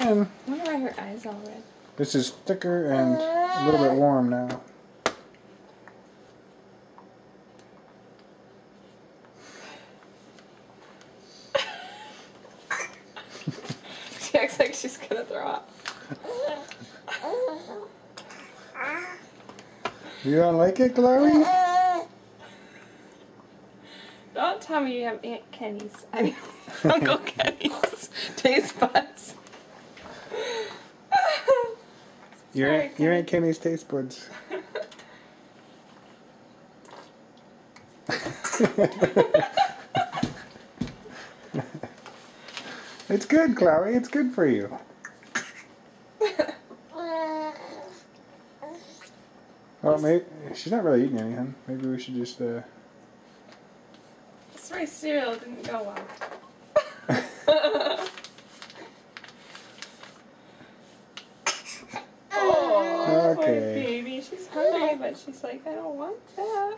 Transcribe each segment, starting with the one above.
And I wonder why her eyes all red. this is thicker and a little bit warm now. She acts like she's gonna throw up. You don't like it, Chloe? Don't tell me you have Aunt Kenny's. I mean, Uncle Kenny's taste buds. Your Aunt Kenny's taste buds. It's good, Chloe. It's good for you. Well, maybe she's not really eating anything. Maybe we should just. This rice cereal didn't go well. Oh, Okay. poor baby. She's hungry, but she's like, I don't want that.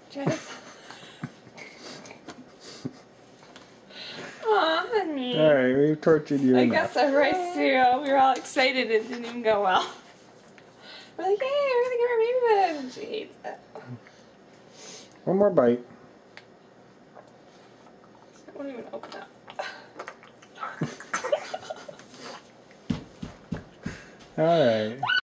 Janice. Aw, honey. Alright, we've tortured you I enough. guess our rice cereal, we were all excited, it didn't even go well. We're like, hey, we're gonna give her baby food, and she hates it. One more bite. I won't even open up. Alright.